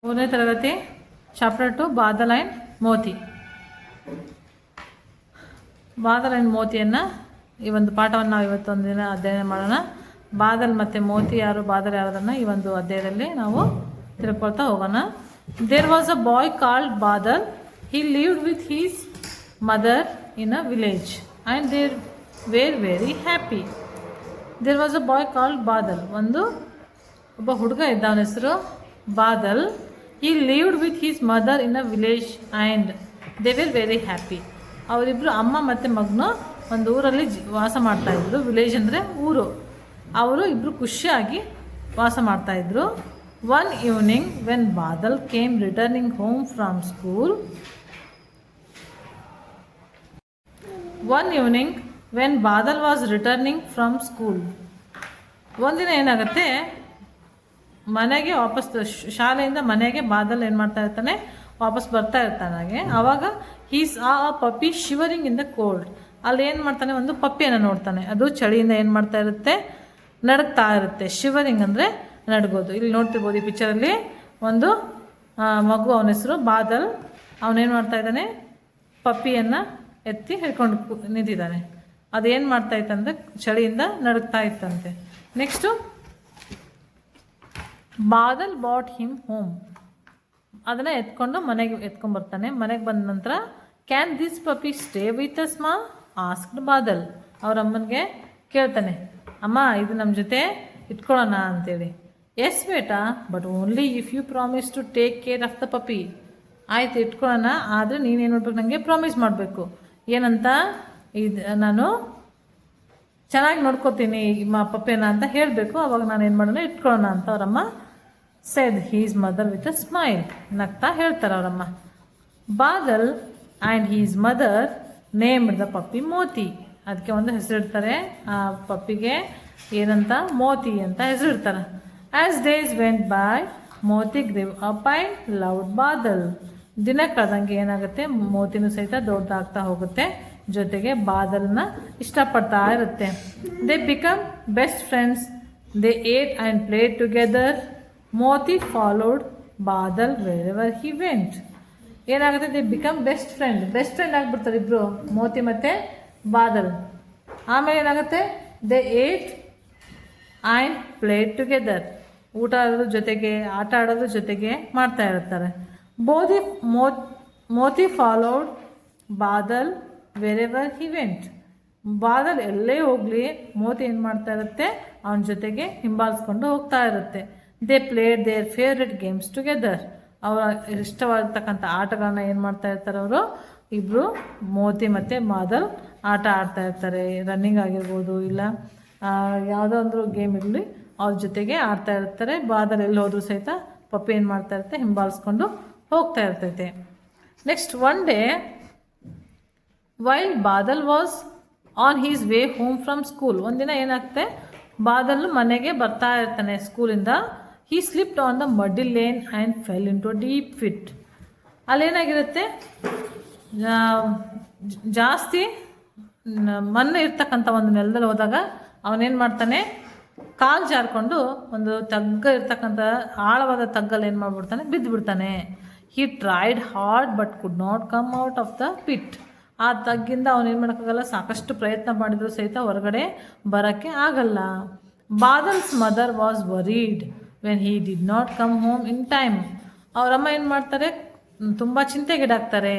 ಮೂರನೇ ತರಗತಿ chapter 2 Badal and Moti. Badal and ಮೋತಿಯನ್ನು ಈ ಒಂದು ಪಾಠವನ್ನು ನಾವು ಇವತ್ತೊಂದು ದಿನ ಅಧ್ಯಯನ ಮಾಡೋಣ. ಬಾದಲ್ ಮತ್ತು ಮೋತಿ ಯಾರು, ಬಾದಲ್ ಯಾರೋದನ್ನು ಈ ಒಂದು ಅಧ್ಯಾಯದಲ್ಲಿ ನಾವು ತಿಳ್ಕೊಳ್ತಾ ಹೋಗೋಣ. There was a boy called Badal. He lived with his mother in a village and there were very happy. There was a boy called Badal. ಒಬ್ಬ ಹುಡುಗ ಇದ್ದ, ಅವನ ಹೆಸರು Badal. He lived with his mother in a village and they were very happy. ಅವರಿಬ್ಬರು ಅಮ್ಮ ಮತ್ತು ಮಗನು ಒಂದು ಊರಲ್ಲಿ ವಾಸ ಮಾಡ್ತಾಯಿದ್ರು. ವಿಲೇಜ್ ಅಂದರೆ ಊರು. ಅವರು ಇಬ್ಬರು ಖುಷಿಯಾಗಿ ವಾಸ ಮಾಡ್ತಾಯಿದ್ರು. One evening when Badal came returning home from school. Was returning from school. ಒಂದಿನ ಏನಾಗುತ್ತೆ, ಮನೆಗೆ ವಾಪಸ್, ಶಾಲೆಯಿಂದ ಮನೆಗೆ ಬಾದಲ್ ಏನು ಮಾಡ್ತಾ ಇರ್ತಾನೆ, ವಾಪಸ್ ಬರ್ತಾ ಇರ್ತಾನೆ. ಆವಾಗ ಹೀಸ್ ಆ ಪಪ್ಪಿ ಶಿವರಿಂಗ್ ಇನ್ ದ ಕೋಲ್ಡ್. ಅಲ್ಲಿ ಏನು ಮಾಡ್ತಾನೆ, ಒಂದು ಪಪ್ಪಿಯನ್ನು ನೋಡ್ತಾನೆ. ಅದು ಚಳಿಯಿಂದ ಏನು ಮಾಡ್ತಾ ಇರುತ್ತೆ, ನಡುಗ್ತಾ ಇರುತ್ತೆ. ಶಿವರಿಂಗ್ ಅಂದರೆ ನಡ್ಗೋದು. ಇಲ್ಲಿ ನೋಡ್ತಿರ್ಬೋದು ಈ ಪಿಕ್ಚರಲ್ಲಿ ಒಂದು ಮಗು, ಅವನ ಹೆಸರು ಬಾದಲ್. ಅವನೇನು ಮಾಡ್ತಾ ಇದ್ದಾನೆ, ಪಪ್ಪಿಯನ್ನು ಎತ್ತಿ ಹಿಡ್ಕೊಂಡು ನಿಂತಿದ್ದಾನೆ. ಅದೇನು ಮಾಡ್ತಾ ಇತ್ತಂದರೆ ಚಳಿಯಿಂದ ನಡುಗ್ತಾ ಇತ್ತಂತೆ. Next Badal bought him home. ಅದನ್ನು ಎತ್ಕೊಂಡು ಮನೆಗೆ ಎತ್ಕೊಂಡ್ಬರ್ತಾನೆ. ಮನೆಗೆ ಬಂದ ನಂತರ can this puppy stay with us ma asked Badal. ಅವ್ರ ಅಮ್ಮನಿಗೆ ಕೇಳ್ತಾನೆ, ಅಮ್ಮ ಇದು ನಮ್ಮ ಜೊತೆ ಇಟ್ಕೊಳ್ಳೋಣ ಅಂತೇಳಿ. ಎಸ್ ಬೇಟಾ, but only if you promise to take care of the puppy. ಆಯ್ತು ಇಟ್ಕೊಳ್ಳೋಣ, ಆದರೆ ನೀನೇನು ಮಾಡ್ಬೇಕು, ನನಗೆ ಪ್ರಾಮಿಸ್ ಮಾಡಬೇಕು. ಏನಂತ, ನಾನು ಚೆನ್ನಾಗಿ ನೋಡ್ಕೋತೀನಿ ಪಪ್ಪಿನ ಅಂತ ಹೇಳಬೇಕು. ಅವಾಗ ನಾನು ಏನು ಮಾಡೋಣ, ಇಟ್ಕೊಳ್ಳೋಣ ಅಂತ ಅವರಮ್ಮ said his mother with a smile. ನಗ್ತಾ ಹೇಳ್ತಾರೆ ಅವರಮ್ಮ. Badal and his mother named the puppy Moti. ಅದಕ್ಕೆ ಒಂದು ಹೆಸರಿಡ್ತಾರೆ, ಆ ಪಪ್ಪಿಗೆ ಏನಂತ, ಮೋತಿ ಅಂತ ಹೆಸರಿಡ್ತಾರೆ. As days went by Moti grew up and loved Badal. ದಿನ ಕಳೆದಂಗೆ ಏನಾಗುತ್ತೆ, ಮೋತಿನೂ ಸಹಿತ ದೊಡ್ಡದಾಗ್ತಾ ಹೋಗುತ್ತೆ, ಜೊತೆಗೆ ಬಾದಲ್ನ ಇಷ್ಟಪಡ್ತಾ ಇರುತ್ತೆ. They become best friends. They eight and played together. Moti followed Badal wherever he went. ಏನಾಗುತ್ತೆ, ದೇ ಬಿಕಮ್ ಬೆಸ್ಟ್ ಫ್ರೆಂಡ್ ಆಗಿಬಿಡ್ತಾರೆ ಇಬ್ಬರು, ಮೋತಿ ಮತ್ತು ಬಾದಲ್. ಆಮೇಲೆ ಏನಾಗುತ್ತೆ, they eight and played together. ಊಟ ಆಡೋದ್ರ ಜೊತೆಗೆ, ಆಟ ಆಡೋದ್ರ ಜೊತೆಗೆ ಮಾಡ್ತಾ ಇರ್ತಾರೆ. Moti followed Badal wherever he went. Badal ಎಲ್ಲೇ ಹೋಗಲಿ, ಮೋತಿ ಏನು ಮಾಡ್ತಾ ಇರುತ್ತೆ, ಅವನ ಜೊತೆಗೆ ಹಿಂಬಾಲಿಸ್ಕೊಂಡು ಹೋಗ್ತಾ ಇರುತ್ತೆ. They played their favourite games together. ಅವರ ಇಷ್ಟವಾಗಿರ್ತಕ್ಕಂಥ ಆಟಗಳನ್ನ ಏನು ಮಾಡ್ತಾ ಇರ್ತಾರೆ ಅವರು ಇಬ್ಬರು, ಮೋತಿ ಮತ್ತು ಬಾದಲ್ ಆಟ ಆಡ್ತಾ ಇರ್ತಾರೆ. ರನ್ನಿಂಗ್ ಆಗಿರ್ಬೋದು, ಇಲ್ಲ ಯಾವುದೋ ಒಂದು ಗೇಮ್ ಇರಲಿ, ಅವ್ರ ಜೊತೆಗೆ ಆಡ್ತಾ ಇರ್ತಾರೆ. ಬಾದಲ್ ಎಲ್ಲಿ ಹೋದರೂ ಸಹಿತ ಪಪ್ಪಿ ಏನು ಮಾಡ್ತಾ ಇರುತ್ತೆ, ಹಿಂಬಾಲಿಸ್ಕೊಂಡು ಹೋಗ್ತಾ ಇರ್ತೈತೆ. Next one day while Badal was on his way home from school. ಒಂದಿನ ಏನಾಗುತ್ತೆ, ಬಾದಲ್ ಮನೆಗೆ ಬರ್ತಾ ಇರ್ತಾನೆ ಸ್ಕೂಲಿಂದ. He slipped on the muddy lane and fell into deep pit. ಅಲ್ಲೇನಾಗಿರುತ್ತೆ, ಜಾಸ್ತಿ ಮಣ್ಣು ಇರ್ತಕ್ಕಂಥ ಒಂದು ನೆಲದಲ್ಲಿ ಹೋದಾಗ ಅವನೇನು ಮಾಡ್ತಾನೆ, ಕಾಲು ಜಾರಿಕೊಂಡು ಒಂದು ತಗ್ಗ ಇರ್ತಕ್ಕಂಥ ಆಳವಾದ ತಗ್ಗಲ್ಲಿ ಏನು ಮಾಡಿಬಿಡ್ತಾನೆ, ಬಿದ್ದುಬಿಡ್ತಾನೆ. He tried hard but could not come out of the pit. ಆ ತಗ್ಗಿಂದ ಅವನೇನು ಮಾಡೋಕ್ಕಾಗಲ್ಲ, ಸಾಕಷ್ಟು ಪ್ರಯತ್ನ ಮಾಡಿದರೂ ಸಹಿತ ಹೊರಗಡೆ ಬರೋಕ್ಕೆ ಆಗಲ್ಲ. Badal's mother was worried when he did not come home in time. ಅವರಮ್ಮ ಏನು ಮಾಡ್ತಾರೆ, ತುಂಬ ಚಿಂತೆಗೀಡಾಗ್ತಾರೆ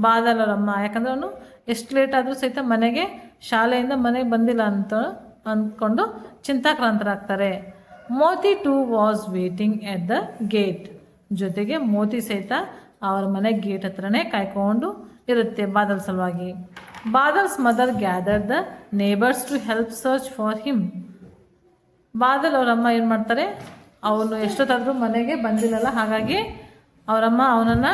ಬಾದಲ್ ಅವರಮ್ಮ. ಯಾಕಂದರೆ ಅವನು ಎಷ್ಟು ಲೇಟ್ ಆದರೂ ಸಹಿತ ಮನೆಗೆ, ಶಾಲೆಯಿಂದ ಮನೆಗೆ ಬಂದಿಲ್ಲ ಅಂತ ಅಂದ್ಕೊಂಡು ಚಿಂತಾಕ್ರಾಂತರಾಗ್ತಾರೆ. Moti too was waiting at the gate. ಜೊತೆಗೆ ಮೋತಿ ಸಹಿತ ಅವರ ಮನೆ ಗೇಟ್ ಹತ್ರನೇ ಕಾಯ್ಕೊಂಡು ಇರುತ್ತೆ ಬಾದಲ್ ಸಲುವಾಗಿ. Badal's mother gathered the neighbours to help search for him. Badal ಅವರಮ್ಮ ಏನು ಮಾಡ್ತಾರೆ, ಅವನು ಎಷ್ಟೊತ್ತಾದರೂ ಮನೆಗೆ ಬಂದಿಲ್ಲಲ್ಲ, ಹಾಗಾಗಿ ಅವರಮ್ಮ ಅವನನ್ನು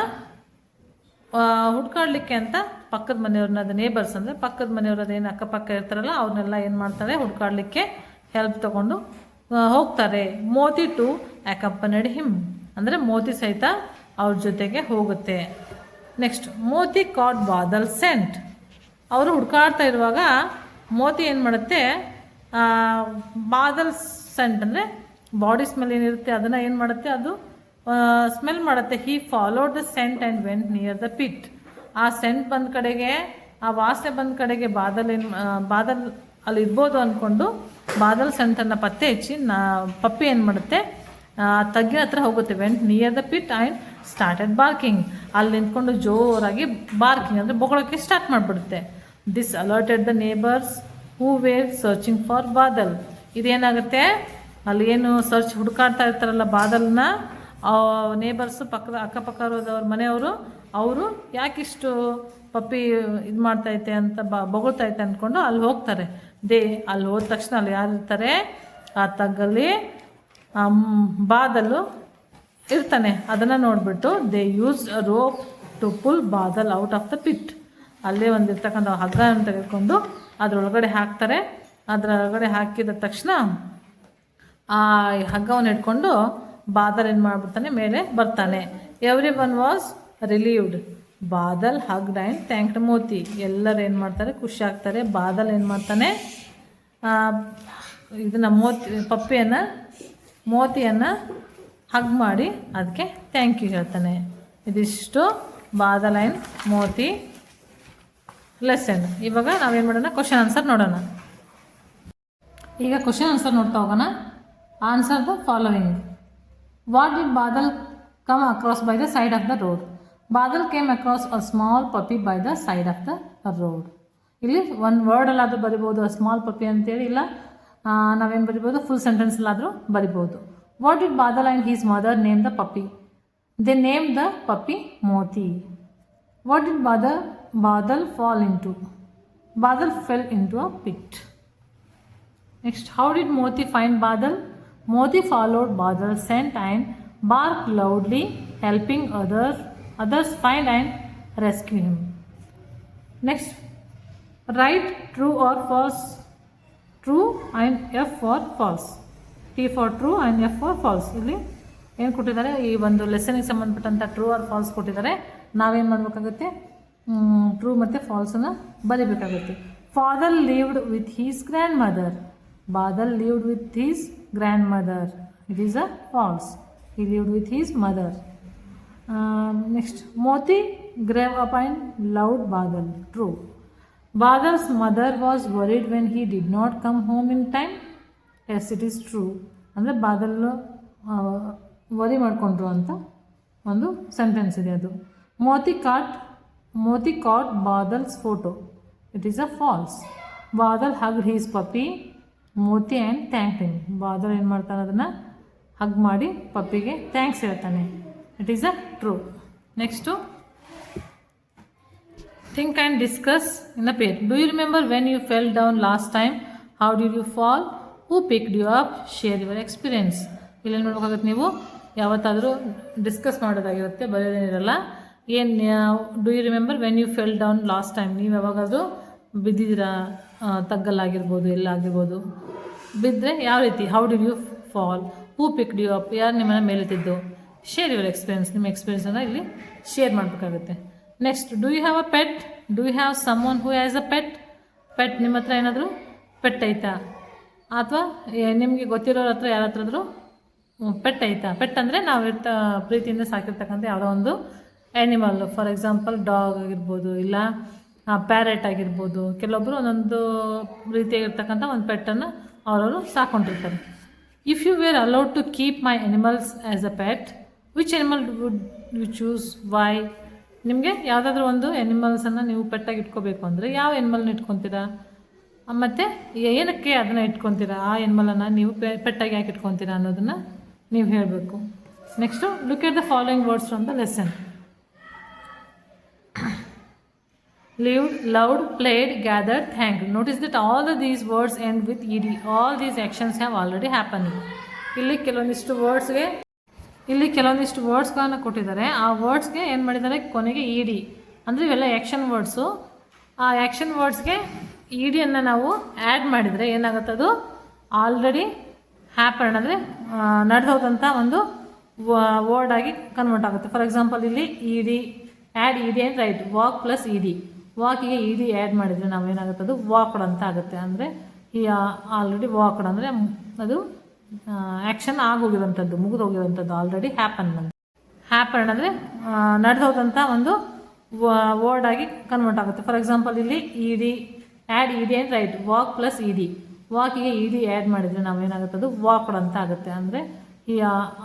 ಹುಡ್ಕಾಡ್ಲಿಕ್ಕೆ ಅಂತ ಪಕ್ಕದ ಮನೆಯವ್ರನ್ನ, ಅದು ನೇಬರ್ಸ್ ಅಂದರೆ ಪಕ್ಕದ ಮನೆಯವ್ರು, ಅದೇನು ಅಕ್ಕಪಕ್ಕ ಇರ್ತಾರಲ್ಲ ಅವ್ರನ್ನೆಲ್ಲ ಏನು ಮಾಡ್ತಾರೆ, ಹುಡ್ಕಾಡ್ಲಿಕ್ಕೆ ಹೆಲ್ಪ್ ತೊಗೊಂಡು ಹೋಗ್ತಾರೆ. Moti too accompanied him. ಅಂದರೆ ಮೋತಿ ಸಹಿತ ಅವ್ರ ಜೊತೆಗೆ ಹೋಗುತ್ತೆ. Next Moti caught Badal scent. ಅವರು ಹುಡ್ಕಾಡ್ತಾ ಇರುವಾಗ ಮೋತಿ ಏನು ಮಾಡುತ್ತೆ, ಬಾದಲ್ ಸೆಂಟ್ ಅಂದರೆ ಬಾಡಿ ಸ್ಮೆಲ್ ಏನಿರುತ್ತೆ ಅದನ್ನು ಏನು ಮಾಡುತ್ತೆ, ಅದು ಸ್ಮೆಲ್ ಮಾಡುತ್ತೆ. He followed the scent and went near the pit. ಆ ಸೆಂಟ್ ಬಂದ ಕಡೆಗೆ, ಆ ವಾಸನೆ ಬಂದ ಕಡೆಗೆ ಬಾದಲ್ ಅಲ್ಲಿ ಇರ್ಬೋದು ಅಂದ್ಕೊಂಡು ಬಾದಲ್ ಸೆಂಟನ್ನು ಪತ್ತೆ ಹಚ್ಚಿ ಪಪ್ಪಿ ಏನು ಮಾಡುತ್ತೆ, ತಗ್ಗಿನ ಹತ್ರ ಹೋಗುತ್ತೆ. Went near the pit and started barking. ಅಲ್ಲಿ ನಿಂತ್ಕೊಂಡು ಜೋರಾಗಿ ಬಾರ್ಕಿಂಗ್ ಅಂದರೆ ಬೊಗಳೋಕ್ಕೆ ಸ್ಟಾರ್ಟ್ ಮಾಡಿಬಿಡುತ್ತೆ. This alerted the neighbours who were searching for Badal. ಇದೇನಾಗುತ್ತೆ, ಅಲ್ಲಿ ಏನು ಹುಡುಕಾಡ್ತಾ ಇರ್ತಾರಲ್ಲ ಬಾದಲ್ನ, ನೇಬರ್ಸು ಅಕ್ಕಪಕ್ಕದವ್ರ ಮನೆಯವರು, ಅವರು ಯಾಕಿಷ್ಟು ಪಪ್ಪಿ ಇದು ಮಾಡ್ತೈತೆ ಅಂತ ಬೊಗಳ್ತೈತೆ ಅಂದ್ಕೊಂಡು ಅಲ್ಲಿ ಹೋಗ್ತಾರೆ. ಅಲ್ಲಿ ಹೋದ ತಕ್ಷಣ ಅಲ್ಲಿ ಯಾರು ಇರ್ತಾರೆ, ಆ ತಗ್ಗಲ್ಲಿ ಬಾದಲು ಇರ್ತಾನೆ. ಅದನ್ನು ನೋಡಿಬಿಟ್ಟು they use a rope to pull Badal out of the pit. ಅಲ್ಲೇ ಒಂದಿರ್ತಕ್ಕಂಥ ಹಗ್ಗವನ್ನು ತೆಗೆದುಕೊಂಡು ಅದರೊಳಗಡೆ ಹಾಕ್ತಾರೆ. ಅದರೊಳಗಡೆ ಹಾಕಿದ ತಕ್ಷಣ ಆ ಹಗ್ಗವನ್ನು ಇಟ್ಕೊಂಡು ಬಾದಲ್ ಏನು ಮಾಡಿಬಿಡ್ತಾನೆ, ಮೇಲೆ ಬರ್ತಾನೆ. Everyone was relieved. Badal hugged and thanked Moti. ಎಲ್ಲರೂ ಏನು ಮಾಡ್ತಾರೆ, ಖುಷಿ ಆಗ್ತಾರೆ. ಬಾದಲ್ ಏನು ಮಾಡ್ತಾನೆ, ಇದನ್ನು ಮೋತಿಯನ್ನು ಹಗ್ ಮಾಡಿ ಅದಕ್ಕೆ ಥ್ಯಾಂಕ್ ಯು ಹೇಳ್ತಾನೆ. ಇದಿಷ್ಟು ಬಾದಲ್ ಆ್ಯಂಡ್ ಮೋತಿ ಲೆಸನ್. ಇವಾಗ ನಾವೇನು ಮಾಡೋಣ, ಕ್ವಶನ್ ಆನ್ಸರ್ ನೋಡೋಣ. ಈಗ ಕ್ವಶನ್ ಆನ್ಸರ್ ನೋಡ್ತಾ ಹೋಗೋಣ. Answer the following. What did Badal come across by the side of the road? Badal came across a small Pappi by the side of the road. ಇಲ್ಲಿ ಒಂದು ವರ್ಡಲ್ಲಾದರೂ ಬರಿಬೋದು ಅ ಸ್ಮಾಲ್ ಪಪ್ಪಿ ಅಂತೇಳಿ, ಇಲ್ಲ ನಾವೇನು ಬರಿಬೋದು, ಫುಲ್ ಸೆಂಟೆನ್ಸಲ್ಲಾದರೂ ಬರಿಬೋದು. What did Badal and his mother name the puppy? They name the puppy Moti. What did Badal fall into? Badal fell into a pit. Next, how did Moti find Badal? Moti followed Badal's scent and barked loudly, helping others find and rescue him. Next, write true or false. True and F for false. T for true and F for false. ಇಲ್ಲಿ ಏನು ಕೊಟ್ಟಿದ್ದಾರೆ, ಈ ಒಂದು ಲೆಸನಿಗೆ ಸಂಬಂಧಪಟ್ಟಂಥ true or false ಕೊಟ್ಟಿದ್ದಾರೆ. ನಾವೇನು ಮಾಡಬೇಕಾಗುತ್ತೆ, true ಮತ್ತು ಫಾಲ್ಸನ್ನು ಬರೀಬೇಕಾಗುತ್ತೆ. Father lived with his grandmother. Badal lived with his grandmother. It is a false. He lived with his mother. Next, Moti grew up and loved Badal. True. Badal's mother was worried when he did not come home in time. Yes, it is true. ಅಂದರೆ Badal worry ಮಾಡಿಕೊಂಡ್ರು ಅಂತ ಒಂದು sentence ಇದೆ, ಅದು. Moti caught Badal's photo. It is a false. Badal hugged his puppy Moti and thank him. ಬಾದಲ್ ಏನು ಮಾಡ್ತಾನೆ, ಅದನ್ನು ಹಗ್ ಮಾಡಿ ಪಪ್ಪಿಗೆ ಥ್ಯಾಂಕ್ಸ್ ಹೇಳ್ತಾನೆ. It is a true. Next, think and discuss in a pair. Do you remember when you fell down last time? How did you fall? Who picked you up? Share your experience. ಇಲ್ಲೇನು ನೋಡ್ಬೇಕಾಗುತ್ತೆ, ನೀವು ಯಾವತ್ತಾದರೂ discuss ಮಾಡೋದಾಗಿರುತ್ತೆ, ಬರೆಯೋದೇನಿರಲ್ಲ. Do you remember when you fell down last time? ನೀವು ಯಾವಾಗಾದರೂ ಬಿದ್ದಿದ್ದೀರಾ, ತಗ್ಗಲ್ಲಾಗಿರ್ಬೋದು, ಎಲ್ಲಾಗಿರ್ಬೋದು. ಬಿದ್ದರೆ ಯಾವ ರೀತಿ? How did you fall? Who picked you up? ಯಾರು ನಿಮ್ಮನ್ನು ಮೇಲೆತ್ತಿದ್ದು? Share your experience. ನಿಮ್ಮ ಎಕ್ಸ್ಪೀರಿಯನ್ಸನ್ನು ಇಲ್ಲಿ ಶೇರ್ ಮಾಡಬೇಕಾಗುತ್ತೆ. Next, do you have a pet? Do you have someone who has a pet? ನಿಮ್ಮ ಹತ್ರ ಏನಾದರೂ ಪೆಟ್ ಐತಾ? ಅಥವಾ ನಿಮಗೆ ಗೊತ್ತಿರೋರ ಹತ್ರ ಯಾರ ಹತ್ರದ್ರು ಪೆಟ್ ಐತಾ? ಪೆಟ್ ಅಂದರೆ ನಾವು ಪ್ರೀತಿಯಿಂದ ಸಾಕಿರ್ತಕ್ಕಂಥ ಯಾವುದೋ ಒಂದು ಆ್ಯನಿಮಲ್. ಫಾರ್ ಎಕ್ಸಾಂಪಲ್ ಡಾಗ್ ಆಗಿರ್ಬೋದು, ಇಲ್ಲ ಪ್ಯಾರೆಟ್ ಆಗಿರ್ಬೋದು. ಕೆಲವೊಬ್ಬರು ಒಂದೊಂದು ರೀತಿಯಾಗಿರ್ತಕ್ಕಂಥ ಒಂದು ಪೆಟ್ಟನ್ನು ಅವರವರು ಸಾಕೊಂಡಿರ್ತಾರೆ. If you were allowed to keep my animals as a pet, which animal would you choose? Why? ನಿಮಗೆ ಯಾವುದಾದ್ರೂ ಒಂದು ಎನಿಮಲ್ಸನ್ನು ನೀವು ಪೆಟ್ಟಾಗಿ ಇಟ್ಕೋಬೇಕು ಅಂದರೆ ಯಾವ ಎನಿಮಲ್ನ ಇಟ್ಕೊತೀರಾ, ಮತ್ತು ಏನಕ್ಕೆ ಅದನ್ನು ಇಟ್ಕೊತೀರಾ, ಆ ಎನಿಮಲನ್ನು ನೀವು ಪೆಟ್ಟಾಗಿ ಯಾಕೆ ಇಟ್ಕೊತೀರಾ ಅನ್ನೋದನ್ನು ನೀವು ಹೇಳಬೇಕು. Next, look at the following words from the lesson. Lived, loved, played, gathered, thanked. Notice that all of these words end with ed. All these actions have already happened. ಇಲ್ಲಿ ಕೆಲವೊಂದಿಷ್ಟು ವರ್ಡ್ಸ್ಗಳನ್ನು ಕೊಟ್ಟಿದ್ದಾರೆ. ಆ ವರ್ಡ್ಸ್ಗೆ ಏನು ಮಾಡಿದ್ದಾರೆ, ಕೊನೆಗೆ ಇ ಡಿ ಅಂದರೆ ಇವೆಲ್ಲ action words. ಆ ಆ್ಯಕ್ಷನ್ ವರ್ಡ್ಸ್ಗೆ ಇ ಡಿಯನ್ನು ನಾವು ಆ್ಯಡ್ ಮಾಡಿದರೆ ಏನಾಗುತ್ತೆ, ಅದು ಆಲ್ರೆಡಿ ಹ್ಯಾಪನ್ ಅಂದರೆ ನಡೆದೋದಂಥ ಒಂದು ವರ್ಡ್ ಆಗಿ ಕನ್ವರ್ಟ್ ಆಗುತ್ತೆ. ಫಾರ್ ಎಕ್ಸಾಂಪಲ್ ಇಲ್ಲಿ E D, add E D and write. Walk plus E D. ವಾಕಿಗೆ ಇ ಡಿ ಆ್ಯಡ್ ಮಾಡಿದರೆ ನಾವೇನಾಗುತ್ತೆ, ಅದು ವಾಕ್ಡ್ ಅಂತ ಆಗುತ್ತೆ. ಅಂದರೆ ಈ ಆಲ್ರೆಡಿ ವಾಕ್ಡ್ ಅಂದರೆ ಅದು ಆ್ಯಕ್ಷನ್ ಆಗೋಗಿರೋಂಥದ್ದು, ಮುಗಿದೋಗಿರೋಂಥದ್ದು, ಆಲ್ರೆಡಿ ಹ್ಯಾಪನ್ ಅಂತ. ಹ್ಯಾಪನ್ ಅಂದರೆ ನಡೆದೋದಂಥ ಒಂದು ವರ್ಡ್ ಆಗಿ ಕನ್ವರ್ಟ್ ಆಗುತ್ತೆ. ಫಾರ್ ಎಕ್ಸಾಂಪಲ್ ಇಲ್ಲಿ E D, add E D and write, walk plus E D, ವಾಕಿಗೆ ಇ ಡಿ ಆ್ಯಡ್ ಮಾಡಿದರೆ ನಾವೇನಾಗುತ್ತೆ ಅದು ವಾಕ್ಡ್ ಅಂತ ಆಗುತ್ತೆ. ಅಂದರೆ ಈ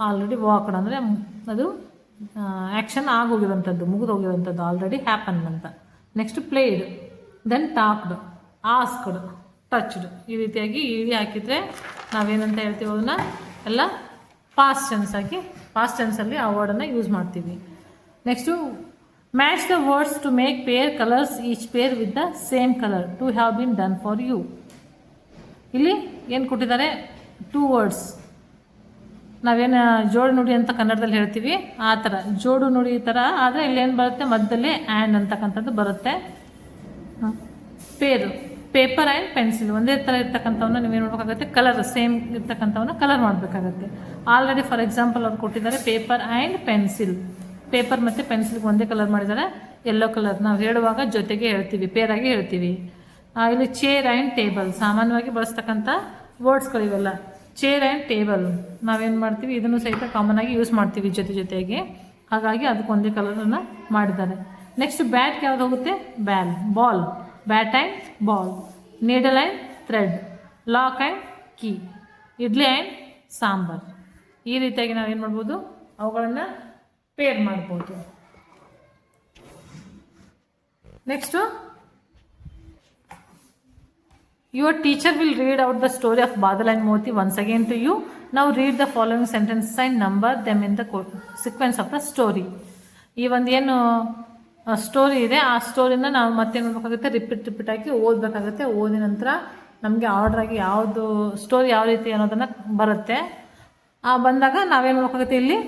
ಆಲ್ರೆಡಿ ವಾಕ್ಡ್ ಅಂದರೆ ಅದು ಆ್ಯಕ್ಷನ್ ಆಗೋಗಿರೋಂಥದ್ದು, ಮುಗಿದು ಹೋಗಿರೋಂಥದ್ದು, ಆಲ್ರೆಡಿ ಹ್ಯಾಪನ್ ಅಂತ. Next played, then talked, asked, touched. ಈ ರೀತಿಯಾಗಿ ಇ ಡಿ ಹಾಕಿದರೆ ನಾವೇನಂತ ಹೇಳ್ತೀವಿ ಅದನ್ನು ಎಲ್ಲ ಪಾಸ್ಟ್ ಟೆನ್ಸ್ ಆಗಿ, ಪಾಸ್ಟ್ ಟೆನ್ಸಲ್ಲಿ ಆ ವರ್ಡನ್ನು ಯೂಸ್ ಮಾಡ್ತೀವಿ. Next match the words to make pair colours, each pair with the same colour to have been done for you. ಇಲ್ಲಿ ಏನು ಕೊಟ್ಟಿದ್ದಾರೆ, 2 ವರ್ಡ್ಸ್. ನಾವೇನು ಜೋಡು ನುಡಿ ಅಂತ ಕನ್ನಡದಲ್ಲಿ ಹೇಳ್ತೀವಿ ಆ ಥರ ಜೋಡು ನುಡಿ ಥರ, ಆದರೆ ಇಲ್ಲೇನು ಬರುತ್ತೆ ಮಧ್ಯದಲ್ಲಿ ಆ್ಯಂಡ್ ಅಂತಕ್ಕಂಥದ್ದು ಬರುತ್ತೆ. ಪೇರು, ಪೇಪರ್ ಆ್ಯಂಡ್ ಪೆನ್ಸಿಲ್ ಒಂದೇ ಥರ ಇರ್ತಕ್ಕಂಥವನ್ನ ನೀವೇನು ಮಾಡಬೇಕಾಗುತ್ತೆ, ಕಲರ್ ಸೇಮ್ ಇರ್ತಕ್ಕಂಥವನ್ನ ಕಲರ್ ಮಾಡಬೇಕಾಗತ್ತೆ. ಆಲ್ರೆಡಿ ಫಾರ್ ಎಕ್ಸಾಂಪಲ್ ಅವ್ರು ಕೊಟ್ಟಿದ್ದಾರೆ ಪೇಪರ್ ಆ್ಯಂಡ್ ಪೆನ್ಸಿಲ್. ಪೇಪರ್ ಮತ್ತು ಪೆನ್ಸಿಲ್ಗೆ ಒಂದೇ ಕಲರ್ ಮಾಡಿದ್ದಾರೆ, ಯೆಲ್ಲೋ ಕಲರ್. ನಾವು ಹೇಳುವಾಗ ಜೊತೆಗೆ ಹೇಳ್ತೀವಿ, ಪೇರಾಗಿ ಹೇಳ್ತೀವಿ. ಇಲ್ಲಿ ಚೇರ್ ಆ್ಯಂಡ್ ಟೇಬಲ್ ಸಾಮಾನ್ಯವಾಗಿ ಬಳಸ್ತಕ್ಕಂಥ ವರ್ಡ್ಸ್ಗಳಿವೆಲ್ಲ. ಚೇರ್ ಆ್ಯಂಡ್ ಟೇಬಲ್ ನಾವೇನು ಮಾಡ್ತೀವಿ, ಇದನ್ನು ಸಹಿತ ಕಾಮನ್ ಆಗಿ ಯೂಸ್ ಮಾಡ್ತೀವಿ ಜೊತೆಗೆ. ಹಾಗಾಗಿ ಅದಕ್ಕೆ ಒಂದೇ ಕಲರನ್ನು ಮಾಡಿದ್ದಾರೆ. ನೆಕ್ಸ್ಟ್ ಬ್ಯಾಟ್ಗೆ ಯಾವ್ದು ಹೋಗುತ್ತೆ, ball, bat and ball. Needle and thread, lock and key, idli and sambar. ಈ ರೀತಿಯಾಗಿ ನಾವೇನು ಮಾಡ್ಬೋದು, ಅವುಗಳನ್ನು ಪೇರ್ ಮಾಡ್ಬೋದು. Next your teacher will read out the story of Badal and Moti once again to you. Now read the following sentences and number them in the sequence of the story. ಈ ಒಂದು ಏನು story ಇದೆ ಆ ಸ್ಟೋರಿನ ನಾವು ಮತ್ತೇನು ಮಾಡಬೇಕಾಗುತ್ತೆ, repeat ಆಗಿ ಓದಬೇಕಾಗುತ್ತೆ. ಓದಿದ ನಂತರ ನಮಗೆ ಆರ್ಡ್ರಾಗಿ ಯಾವುದು ಸ್ಟೋರಿ ಯಾವ ರೀತಿ ಅನ್ನೋದನ್ನು ಬರುತ್ತೆ. ಬಂದಾಗ ನಾವೇನು ಮಾಡಬೇಕಾಗುತ್ತೆ, ಇಲ್ಲಿ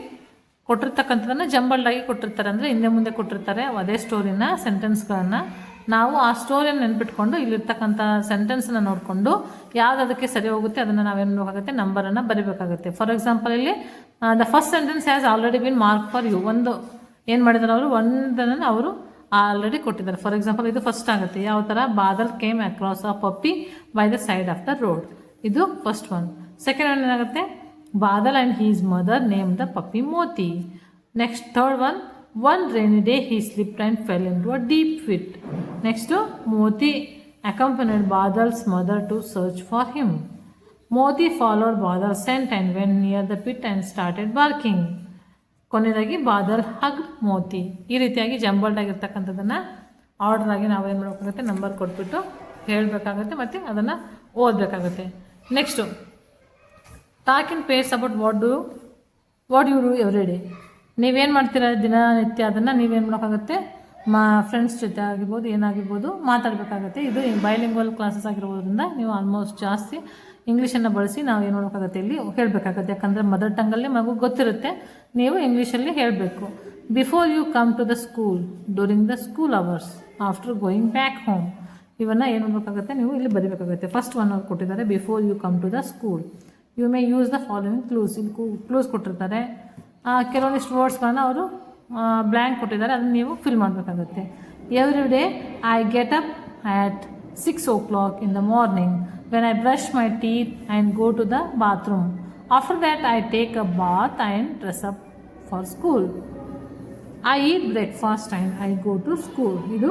ಕೊಟ್ಟಿರ್ತಕ್ಕಂಥದ್ದನ್ನು ಜಂಬಲ್ಡಾಗಿ ಕೊಟ್ಟಿರ್ತಾರೆ, ಅಂದರೆ ಹಿಂದೆ ಮುಂದೆ ಕೊಟ್ಟಿರ್ತಾರೆ ಅದೇ ಸ್ಟೋರಿನ ಸೆಂಟೆನ್ಸ್ಗಳನ್ನು. ನಾವು ಆ ಸ್ಟೋರಿಯನ್ನು ನೆನ್ಪಿಟ್ಕೊಂಡು ಇಲ್ಲಿರ್ತಕ್ಕಂಥ ಸೆಂಟೆನ್ಸನ್ನು ನೋಡಿಕೊಂಡು ಯಾವ್ದು ಅದಕ್ಕೆ ಸರಿ ಹೋಗುತ್ತೆ ಅದನ್ನು ನಾವೇನು ಮಾಡಬೇಕಾಗುತ್ತೆ, ನಂಬರನ್ನು ಬರೀಬೇಕಾಗುತ್ತೆ. ಫಾರ್ ಎಕ್ಸಾಂಪಲ್ ಇಲ್ಲಿ the first sentence has already been mark for you. ಒಂದು ಏನು ಮಾಡಿದ್ದಾರೆ ಅವರು, ಒಂದನ್ನು ಅವರು ಆಲ್ರೆಡಿ ಕೊಟ್ಟಿದ್ದಾರೆ. ಫಾರ್ ಎಕ್ಸಾಂಪಲ್ ಇದು ಫಸ್ಟ್ ಆಗುತ್ತೆ. ಯಾವ ಥರ, Badal came across a Pappi by the side of the road. ಇದು ಫಸ್ಟ್ ಒನ್. ಸೆಕೆಂಡ್ ಒನ್ ಏನಾಗುತ್ತೆ, Badal and his mother name the puppy Moti. Next third one, one rainy day he slipped and fell into a deep pit. Next, Moti accompanied Badal's mother to search for him. Moti followed Badal's scent and went near the pit and started barking. ಕೊನೆಯದಾಗಿ Badal hug Moti. ಈ ರೀತಿಯಾಗಿ jumbled ಆಗಿರ್ತಕ್ಕಂಥದ್ದನ್ನು order ಆಗಿ ನಾವೇನು ಮಾಡಬೇಕಾಗುತ್ತೆ, number ಕೊಟ್ಬಿಟ್ಟು ಹೇಳಬೇಕಾಗುತ್ತೆ ಮತ್ತು ಅದನ್ನು ಓದಬೇಕಾಗುತ್ತೆ. Next talk in pairs about what you do every day. ನೀವೇನು ಮಾಡ್ತೀರ ದಿನನಿತ್ಯ, ಅದನ್ನು ನೀವೇನು ಮಾಡೋಕ್ಕಾಗುತ್ತೆ, ಫ್ರೆಂಡ್ಸ್ ಜೊತೆ ಆಗಿರ್ಬೋದು ಏನಾಗಿರ್ಬೋದು ಮಾತಾಡಬೇಕಾಗತ್ತೆ. ಇದು ಬೈಲಿಂಗ್ವಲ್ ಕ್ಲಾಸಸ್ ಆಗಿರ್ಬೋದ್ರಿಂದ ನೀವು ಆಲ್ಮೋಸ್ಟ್ ಜಾಸ್ತಿ ಇಂಗ್ಲೀಷನ್ನು ಬಳಸಿ ನಾವು ಏನು ಮಾಡೋಕ್ಕಾಗತ್ತೆ, ಇಲ್ಲಿ ಹೇಳಬೇಕಾಗತ್ತೆ. ಯಾಕಂದರೆ ಮದರ್ ಟಂಗಲ್ಲಿ ಮಗು ಗೊತ್ತಿರುತ್ತೆ, ನೀವು ಇಂಗ್ಲೀಷಲ್ಲಿ ಹೇಳಬೇಕು. Before you come to the school, during the school hours, after going back home. ಇವನ್ನು ಏನು ಮಾಡಬೇಕಾಗತ್ತೆ, ನೀವು ಇಲ್ಲಿ ಬರೀಬೇಕಾಗುತ್ತೆ. ಫಸ್ಟ್ ಒನ್ ಅವ್ರು ಕೊಟ್ಟಿದ್ದಾರೆ, before you come to the school you may use the following clues. ಇಲ್ಲಿ ಕ್ಲೂಸ್ ಕೊಟ್ಟಿರ್ತಾರೆ. ಕೆಲವೊಂದಿಷ್ಟು ವರ್ಡ್ಸ್ಗಳನ್ನ ಅವರು ಬ್ಲ್ಯಾಂಕ್ ಕೊಟ್ಟಿದ್ದಾರೆ, ಅದನ್ನು ನೀವು ಫಿಲ್ ಮಾಡಬೇಕಾಗುತ್ತೆ. Every day I get up at 6 o'clock in the morning when I brush my teeth and go to the bathroom. After that I take a bath and dress up for school. I eat breakfast and I go to school. ಇದು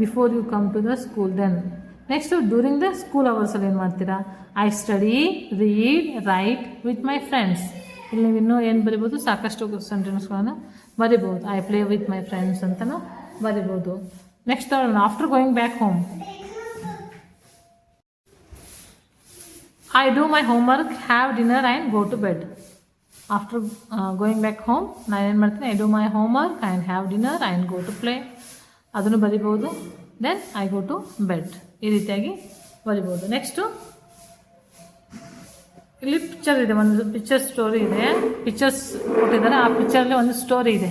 before you come to the school. Then next during the school ಅವರ್ಸಲ್ಲಿ ಏನು ಮಾಡ್ತೀರಾ, I study, read, write with my friends. ಇಲ್ಲಿ ನೀವು ಇನ್ನೂ ಏನು ಬರಿಬೋದು, ಸಾಕಷ್ಟು ಸೆಂಟೆನ್ಸ್ಗಳನ್ನು ಬರಿಬೋದು. I play with my friends ಅಂತಲೂ ಬರಿಬೋದು. Next after going back home, I do my homework, have dinner and go to bed. After going back home ನಾನು ಏನು ಮಾಡ್ತೀನಿ, I do my homework and have dinner and go to play, ಅದನ್ನು ಬರಿಬೋದು. Then I go to bed. ಈ ರೀತಿಯಾಗಿ ಬರಿಬೋದು. Next ಇಲ್ಲಿ picture ಇದೆ, ಒಂದು ಪಿಕ್ಚರ್ ಸ್ಟೋರಿ ಇದೆ, ಪಿಕ್ಚರ್ಸ್ ಕೊಟ್ಟಿದ್ದಾರೆ. ಆ ಪಿಕ್ಚರಲ್ಲಿ ಒಂದು ಸ್ಟೋರಿ ಇದೆ.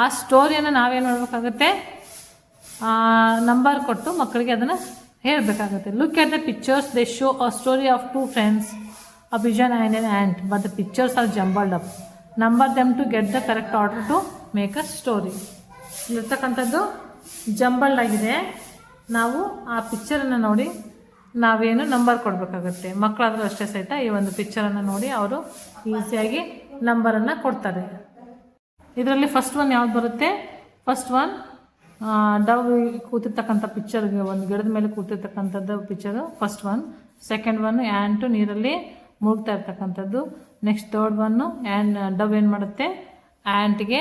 ಆ ಸ್ಟೋರಿಯನ್ನು ನಾವೇನು ಮಾಡಬೇಕಾಗುತ್ತೆ, ನಂಬರ್ ಕೊಟ್ಟು ಮಕ್ಕಳಿಗೆ ಅದನ್ನು ಹೇಳಬೇಕಾಗುತ್ತೆ. Look at the pictures, they show a story of 2 friends, a pigeon and an ant, but the pictures are jumbled up. Number them to get the correct order to make a story. ಇಲ್ಲಿರ್ತಕ್ಕಂಥದ್ದು jumbled ಆಗಿದೆ. ನಾವು ಆ ಪಿಕ್ಚರನ್ನು ನೋಡಿ ನಾವೇನು number ಕೊಡಬೇಕಾಗುತ್ತೆ. ಮಕ್ಕಳಾದರೂ ಅಷ್ಟೇ ಸಹಿತ ಈ ಒಂದು ಪಿಕ್ಚರನ್ನು ನೋಡಿ ಅವರು ಈಸಿಯಾಗಿ ನಂಬರನ್ನು ಕೊಡ್ತಾರೆ. ಇದರಲ್ಲಿ ಫಸ್ಟ್ ಒನ್ ಯಾವ್ದು ಬರುತ್ತೆ? ಫಸ್ಟ್ ಒನ್ ಡವ್ ಕೂತಿರ್ತಕ್ಕಂಥ ಪಿಕ್ಚರ್ಗೆ, ಒಂದು ಗಿಡದ ಮೇಲೆ ಕೂತಿರ್ತಕ್ಕಂಥದ್ದು picture first one. Second one ant ನೀರಲ್ಲಿ ಮುಳುಗ್ತಾ ಇರ್ತಕ್ಕಂಥದ್ದು. ನೆಕ್ಸ್ಟ್ ಥರ್ಡ್ ಒನ್ನು ಡವ್ ಏನು ಮಾಡುತ್ತೆ? ಆ್ಯಂಟ್ಗೆ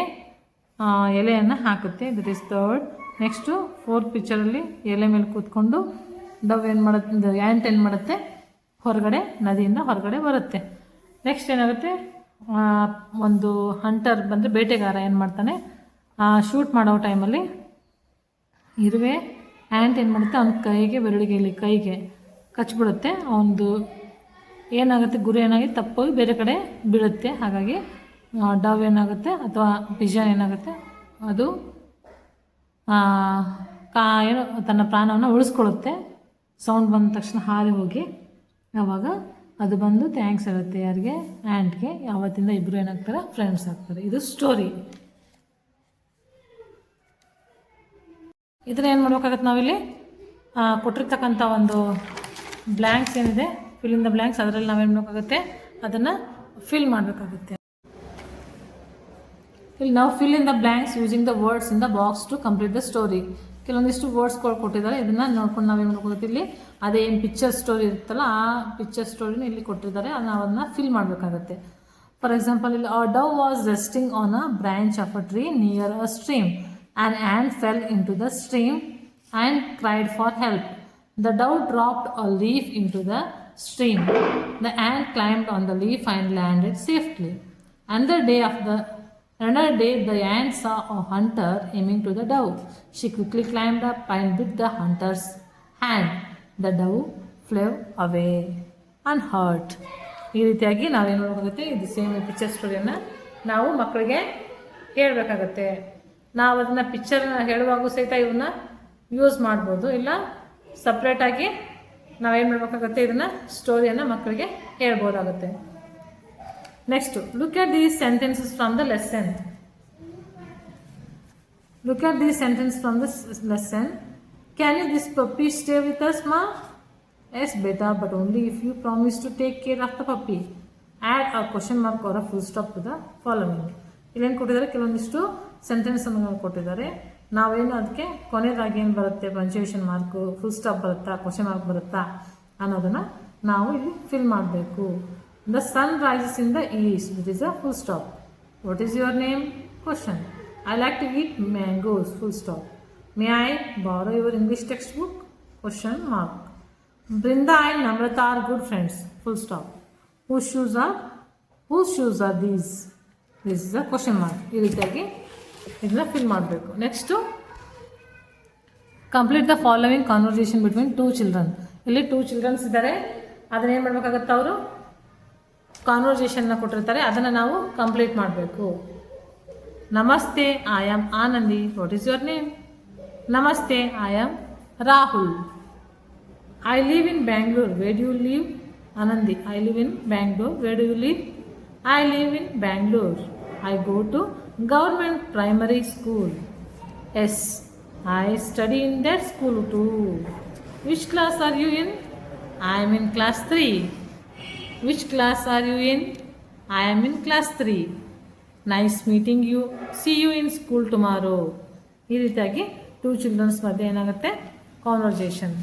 ಎಲೆಯನ್ನು ಹಾಕುತ್ತೆ, that is third. Next fourth ಪಿಕ್ಚರಲ್ಲಿ ಎಲೆ ಮೇಲೆ ಕೂತ್ಕೊಂಡು ಡವ್ ಏನು ಮಾಡುತ್ತೆ, ಆ್ಯಂಟ್ ಏನು ಮಾಡುತ್ತೆ? ಹೊರಗಡೆ, ನದಿಯಿಂದ ಹೊರಗಡೆ ಬರುತ್ತೆ. ನೆಕ್ಸ್ಟ್ ಏನಾಗುತ್ತೆ? ಒಂದು ಹಂಟರ್ ಬಂದರೆ, ಬೇಟೆಗಾರ ಏನು ಮಾಡ್ತಾನೆ, ಶೂಟ್ ಮಾಡೋ ಟೈಮಲ್ಲಿ ಇರುವೆ ಆ್ಯಂಟ್ ಏನು ಮಾಡುತ್ತೆ, ಅವ್ನ ಕೈಗೆ, ಬೆರಳಿಗೆಯಲ್ಲಿ ಕೈಗೆ ಕಚ್ಬಿಡುತ್ತೆ. ಅವನದು ಏನಾಗುತ್ತೆ, ಗುರಿ ಏನಾಗಿ ತಪ್ಪೋಗಿ ಬೇರೆ ಕಡೆ ಬೀಳುತ್ತೆ. ಹಾಗಾಗಿ ಡವ್ ಏನಾಗುತ್ತೆ ಅಥವಾ ಪಿಜನ್ ಏನಾಗುತ್ತೆ, ಅದು ಏನು ತನ್ನ ಪ್ರಾಣವನ್ನು ಉಳಿಸ್ಕೊಳ್ಳುತ್ತೆ. ಸೌಂಡ್ ಬಂದ ತಕ್ಷಣ ಹಾರಿ ಹೋಗಿ ಆವಾಗ ಅದು ಬಂದು ಥ್ಯಾಂಕ್ಸ್ ಹೇಳುತ್ತೆ ಯಾರಿಗೆ? ಆ್ಯಂಟ್ಗೆ. ಯಾವತ್ತಿಂದ ಇಬ್ಬರು ಏನಾಗ್ತಾರೆ? ಫ್ರೆಂಡ್ಸ್ ಆಗ್ತಾರೆ. ಇದು ಸ್ಟೋರಿ. ಇದನ್ನ ಏನು ಮಾಡ್ಬೇಕಾಗತ್ತೆ ನಾವಿಲ್ಲಿ? ಕೊಟ್ಟಿರ್ತಕ್ಕಂಥ ಒಂದು ಬ್ಲ್ಯಾಂಕ್ಸ್ ಏನಿದೆ, ಫಿಲ್ ಇನ್ ದ ಬ್ಲ್ಯಾಂಕ್ಸ್, ಅದರಲ್ಲಿ ನಾವೇನು ಮಾಡಬೇಕಾಗುತ್ತೆ? ಅದನ್ನು ಫಿಲ್ ಮಾಡಬೇಕಾಗುತ್ತೆ. ಇಲ್ಲಿ ನಾವು fill in the blanks using the words in the box to complete the story. ಕೆಲವೊಂದಿಷ್ಟು ವರ್ಡ್ಸ್ಗಳು ಕೊಟ್ಟಿದ್ದಾರೆ, ಇದನ್ನು ನೋಡ್ಕೊಂಡು ನಾವೇನು ಮಾಡ್ಕೋಬೇಕು? ಇಲ್ಲಿ ಅದೇ ಏನು ಪಿಕ್ಚರ್ ಸ್ಟೋರಿ ಇರುತ್ತಲ್ಲ, ಆ ಪಿಕ್ಚರ್ ಸ್ಟೋರಿನ ಇಲ್ಲಿ ಕೊಟ್ಟಿದ್ದಾರೆ, ಅದನ್ನ ಫಿಲ್ ಮಾಡಬೇಕಾಗತ್ತೆ. ಫಾರ್ ಎಕ್ಸಾಂಪಲ್, ಇಲ್ಲಿ a dove was resting on a branch of a tree near a stream. An ant fell into the stream and cried for help. The dove dropped a leaf into the stream. The ant climbed on the leaf and landed safely. Another day, the ant saw a hunter aiming to the dove. She quickly climbed up and bit the hunter's hand. The dove flew away unhurt. ಈ ರೀತಿಯಾಗಿ ನಾವೇನು ಮಾಡಬೇಕಾಗುತ್ತೆ? ಇದು same picture ಸ್ಟೋರಿಯನ್ನು ನಾವು ಮಕ್ಕಳಿಗೆ ಹೇಳಬೇಕಾಗತ್ತೆ. ನಾವು ಅದನ್ನು ಪಿಕ್ಚರ್ನ ಹೇಳುವಾಗೂ ಸಹಿತ ಇವನ್ನ ಯೂಸ್ ಮಾಡ್ಬೋದು, ಇಲ್ಲ ಸಪ್ರೇಟಾಗಿ ನಾವೇನು ಮಾಡಬೇಕಾಗುತ್ತೆ? ಇದನ್ನು ಸ್ಟೋರಿಯನ್ನು ಮಕ್ಕಳಿಗೆ ಹೇಳ್ಬೋದಾಗುತ್ತೆ. Next, look at these sentences from the lesson. Look at these sentences from this lesson. Can you this puppy stay with us, ma? Yes, beta, but only if you promise to take care of the puppy. Add a question mark or a full stop to the following. ಇಲ್ಲೇನು ಕೊಟ್ಟಿದ್ದಾರೆ? ಕೆಲವೊಂದಿಷ್ಟು ಸೆಂಟೆನ್ಸನ್ನು ಕೊಟ್ಟಿದ್ದಾರೆ. ನಾವೇನು ಅದಕ್ಕೆ ಕೊನೆಯದಾಗಿ ಏನು ಬರುತ್ತೆ? Punctuation mark, full stop ಬರುತ್ತಾ, ಕ್ವಶನ್ ಮಾರ್ಕ್ ಬರುತ್ತಾ ಅನ್ನೋದನ್ನು ನಾವು ಇಲ್ಲಿ ಫಿಲ್ ಮಾಡಬೇಕು. The sun rises in the east, that is a full stop. What is your name? Question. I like to eat mangoes, full stop. May I borrow your English textbook? Question mark. Brinda and Namrata are good friends, full stop. Whose shoes are these? This is a question mark. ಈ ರೀತಿಯಾಗಿ ಇದನ್ನ fill ಮಾಡಬೇಕು. Next, complete the following conversation between two children. ಇಲ್ಲಿ two children's ಇದ್ದಾರೆ, ಅದನ್ನ ಏನು ಮಾಡಬೇಕಾಗತ್ತೆ? ಅವರು ಕಾನ್ವರ್ಸೇಷನ್ನ ಕೊಟ್ಟಿರ್ತಾರೆ, ಅದನ್ನು ನಾವು ಕಂಪ್ಲೀಟ್ ಮಾಡಬೇಕು. Namaste, I am Anandi. What is your name? Namaste, I am Rahul. I live in Bangalore. Where do you live? Anandi. I live in Bangalore. Where do you live? I live in Bangalore. I go to government primary school. Yes, I study in that school too. Which class are you in? I am in class 3. Which class are you in? I am in class 3. Nice meeting you, see you in school tomorrow. ಈ ರೀತಿಯಾಗಿ two childrens ಮಧ್ಯೆ ಏನಾಗುತ್ತೆ? Conversation.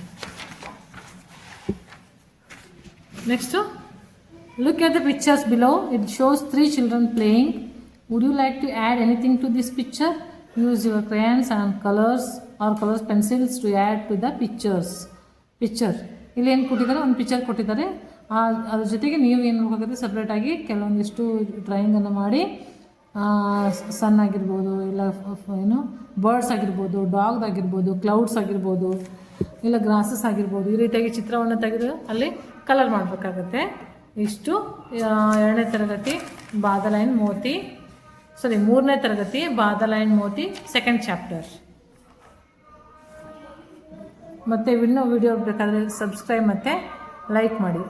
Next, look at the pictures below. It shows 3 children playing. Would you like to add anything to this picture? Use your crayons and colours pencils to add to the picture. ಇಲ್ಲಿ ಏನು ಕೊಟ್ಟಿದ್ದಾರೆ? ಒಂದು picture ಕೊಟ್ಟಿದ್ದಾರೆ, ಅದ್ರ ಜೊತೆಗೆ ನೀವು ಏನು ಮಾಡಬೇಕಾಗುತ್ತೆ? ಸಪ್ರೇಟಾಗಿ ಕೆಲವೊಂದಿಷ್ಟು ಡ್ರಾಯಿಂಗನ್ನು ಮಾಡಿ, ಸನ್ ಆಗಿರ್ಬೋದು, ಇಲ್ಲ ಏನು ಬರ್ಡ್ಸ್ ಆಗಿರ್ಬೋದು, ಡಾಗ್ ಆಗಿರ್ಬೋದು, ಕ್ಲೌಡ್ಸ್ ಆಗಿರ್ಬೋದು, ಇಲ್ಲ ಗ್ರಾಸಸ್ ಆಗಿರ್ಬೋದು, ಈ ರೀತಿಯಾಗಿ ಚಿತ್ರವನ್ನು ತೆಗೆದು ಅಲ್ಲಿ ಕಲರ್ ಮಾಡಬೇಕಾಗತ್ತೆ. ಇಷ್ಟು 2ನೇ ತರಗತಿ ಬಾದಲೈನ್ ಮೋತಿ, ಸಾರಿ 3ನೇ ತರಗತಿ ಬಾದಲೈನ್ ಮೋತಿ ಸೆಕೆಂಡ್ ಚಾಪ್ಟರ್. ಮತ್ತು ಇನ್ನೂ ವಿಡಿಯೋ ಬೇಕಾದರೆ ಸಬ್ಸ್ಕ್ರೈಬ್ ಮತ್ತು ಲೈಕ್ ಮಾಡಿ.